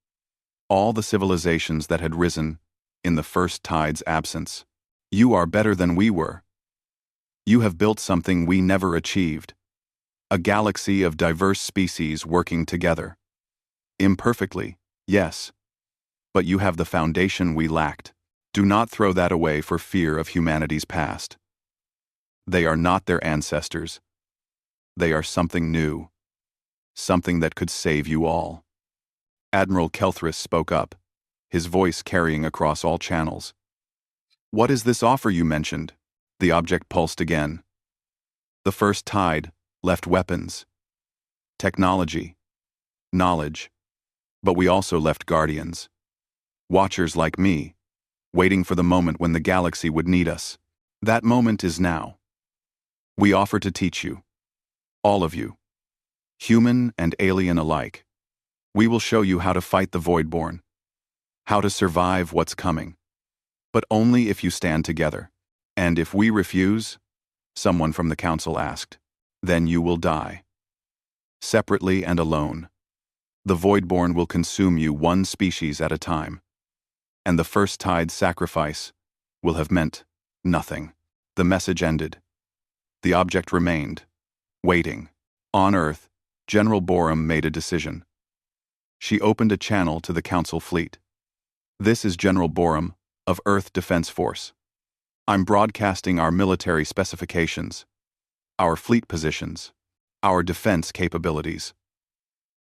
All the civilizations that had risen in the first Tide's absence. You are better than we were. You have built something we never achieved. A galaxy of diverse species working together. Imperfectly, yes. But you have the foundation we lacked. Do not throw that away for fear of humanity's past. They are not their ancestors. They are something new. Something that could save you all. Admiral Kelthris spoke up, his voice carrying across all channels. What is this offer you mentioned? The object pulsed again. The first Tide left weapons, technology, knowledge, but we also left guardians. Watchers like me, waiting for the moment when the galaxy would need us. That moment is now. We offer to teach you, all of you, human and alien alike. We will show you how to fight the Voidborn, how to survive what's coming. But only if you stand together. And if we refuse, someone from the council asked, then you will die. Separately and alone. The Voidborn will consume you one species at a time. And the first tide sacrifice will have meant nothing. The message ended. The object remained, waiting. On Earth, General Borum made a decision. She opened a channel to the Council fleet. This is General Borum of Earth Defense Force. I'm broadcasting our military specifications, our fleet positions, our defense capabilities.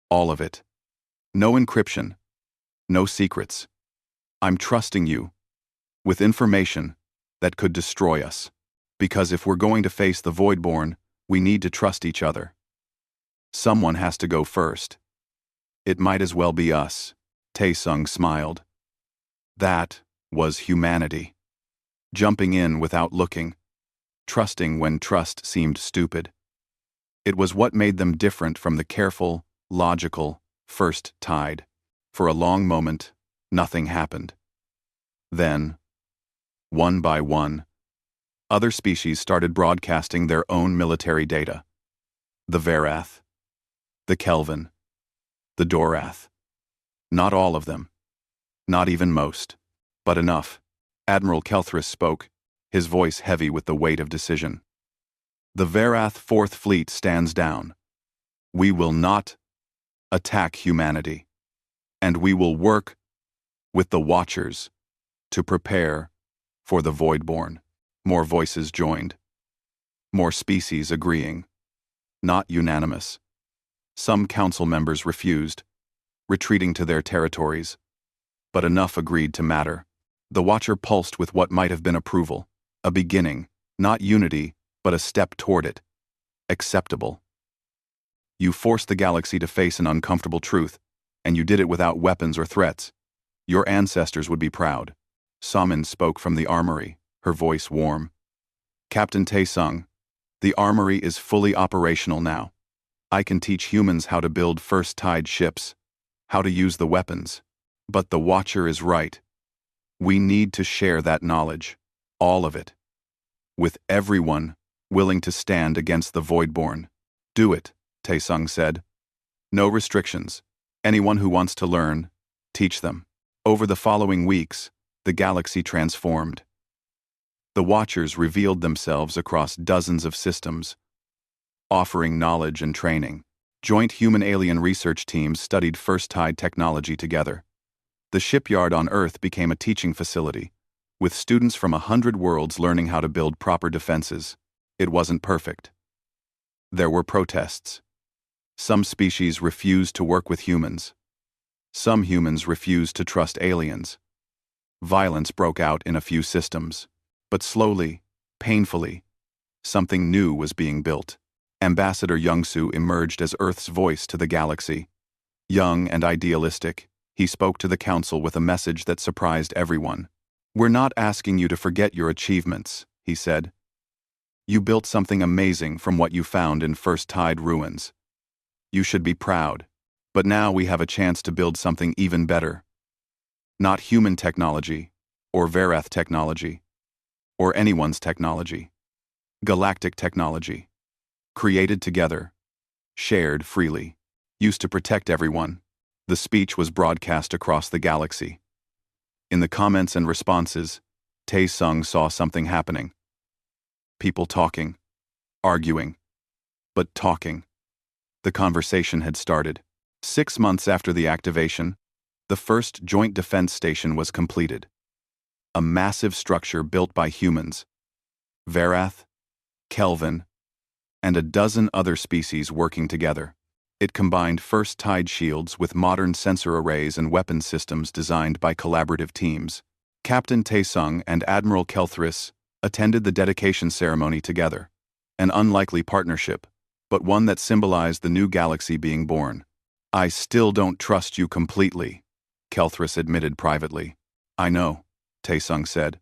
All of it. No encryption, no secrets. I'm trusting you with information that could destroy us. Because if we're going to face the Voidborn, we need to trust each other. Someone has to go first. It might as well be us. Taesung smiled. That was humanity. Jumping in without looking, trusting when trust seemed stupid. It was what made them different from the careful, logical, first tide. For a long moment, nothing happened. Then, one by one, other species started broadcasting their own military data. The Verath, the Kelvin, the Dorath. Not all of them. Not even most. But enough. Admiral Kelthris spoke, his voice heavy with the weight of decision. The Verath Fourth Fleet stands down. We will not attack humanity. And we will work with the Watchers to prepare for the Voidborn. More voices joined. More species agreeing. Not unanimous. Some council members refused, retreating to their territories. But enough agreed to matter. The Watcher pulsed with what might have been approval. A beginning, not unity, but a step toward it. Acceptable. You forced the galaxy to face an uncomfortable truth, and you did it without weapons or threats. Your ancestors would be proud. Samin spoke from the armory, her voice warm. Captain Taesung, the armory is fully operational now. I can teach humans how to build first-tide ships, how to use the weapons. But the Watcher is right. We need to share that knowledge, all of it, with everyone willing to stand against the Voidborn. Do it, Taesung said. No restrictions. Anyone who wants to learn, teach them. Over the following weeks, the galaxy transformed. The Watchers revealed themselves across dozens of systems, offering knowledge and training. Joint human-alien research teams studied first-tide technology together. The shipyard on Earth became a teaching facility, with students from 100 worlds learning how to build proper defenses. It wasn't perfect. There were protests. Some species refused to work with humans. Some humans refused to trust aliens. Violence broke out in a few systems. But slowly, painfully, something new was being built. Ambassador Youngsu emerged as Earth's voice to the galaxy. Young and idealistic, he spoke to the council with a message that surprised everyone. We're not asking you to forget your achievements, he said. You built something amazing from what you found in First Tide ruins. You should be proud. But now we have a chance to build something even better. Not human technology, or Verath technology, or anyone's technology. Galactic technology. Created together. Shared freely. Used to protect everyone. The speech was broadcast across the galaxy. In the comments and responses, Taesung saw something happening. People talking. Arguing. But talking. The conversation had started. 6 months after the activation, the first joint defense station was completed. A massive structure built by humans. Verath, Kelvin, and a dozen other species working together. It combined first-tide shields with modern sensor arrays and weapon systems designed by collaborative teams. Captain Taesung and Admiral Kelthris attended the dedication ceremony together. An unlikely partnership, but one that symbolized the new galaxy being born. I still don't trust you completely, Kelthris admitted privately. I know, Taesung said.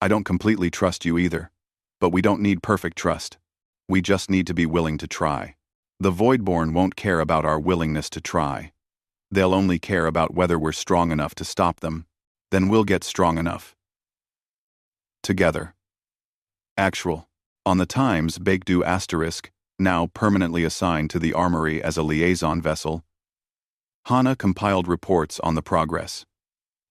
I don't completely trust you either. But we don't need perfect trust. We just need to be willing to try. The Voidborn won't care about our willingness to try. They'll only care about whether we're strong enough to stop them. Then we'll get strong enough. Together. Actual. On the Times, Baekdu Asterisk, now permanently assigned to the Armory as a liaison vessel, Hana compiled reports on the progress.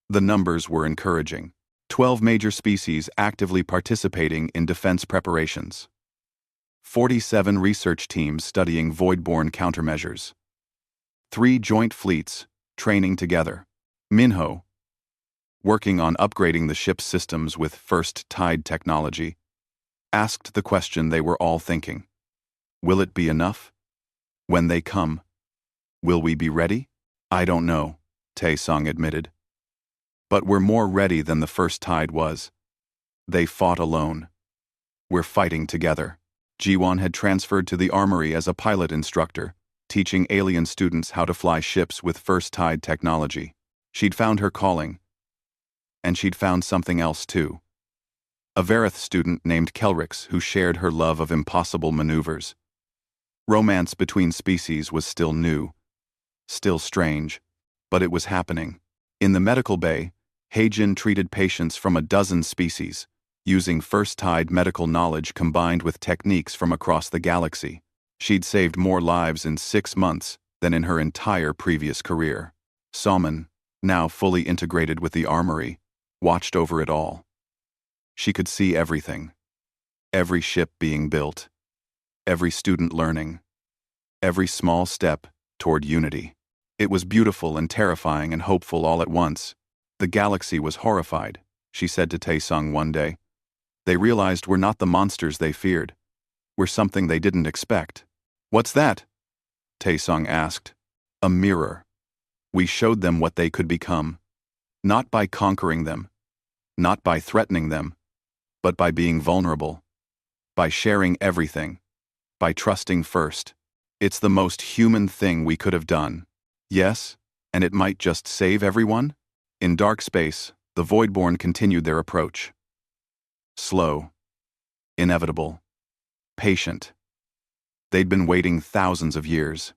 The numbers were encouraging. 12 major species actively participating in defense preparations. 47 research teams studying voidborne countermeasures. 3 joint fleets training together. Minho, working on upgrading the ship's systems with first tide technology, asked the question they were all thinking. Will it be enough? When they come, will we be ready? I don't know, Taesung admitted. But we're more ready than the first tide was. They fought alone. We're fighting together. Jiwon had transferred to the Armory as a pilot instructor, teaching alien students how to fly ships with first tide technology. She'd found her calling. And she'd found something else too. A Verith student named Kelrix who shared her love of impossible maneuvers. Romance between species was still new, still strange, but it was happening. In the medical bay, Heijin treated patients from a dozen species, using first-tide medical knowledge combined with techniques from across the galaxy. She'd saved more lives in 6 months than in her entire previous career. Salmon, now fully integrated with the Armory, watched over it all. She could see everything. Every ship being built. Every student learning. Every small step toward unity. It was beautiful and terrifying and hopeful all at once. The galaxy was horrified, she said to Taesung one day. They realized we're not the monsters they feared. We're something they didn't expect. What's that? Taesung asked. A mirror. We showed them what they could become. Not by conquering them. Not by threatening them. But by being vulnerable. By sharing everything. By trusting first. It's the most human thing we could have done. Yes, and it might just save everyone? In dark space, the Voidborn continued their approach. Slow. Inevitable. Patient. They'd been waiting thousands of years.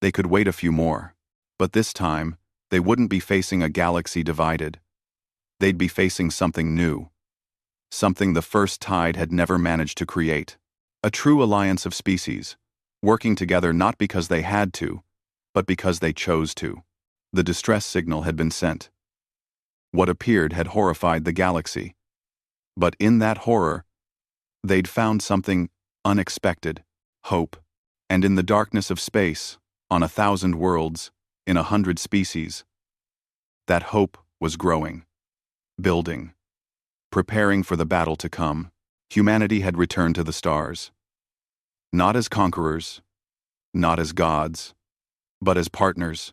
They could wait a few more. But this time, they wouldn't be facing a galaxy divided. They'd be facing something new. Something the first tide had never managed to create. A true alliance of species, working together not because they had to, but because they chose to. The distress signal had been sent. What appeared had horrified the galaxy. But in that horror, they'd found something unexpected, hope. And in the darkness of space, on 1,000 worlds, in 100 species, that hope was growing, building, preparing for the battle to come. Humanity had returned to the stars. Not as conquerors, not as gods, but as partners.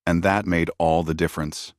And that made all the difference.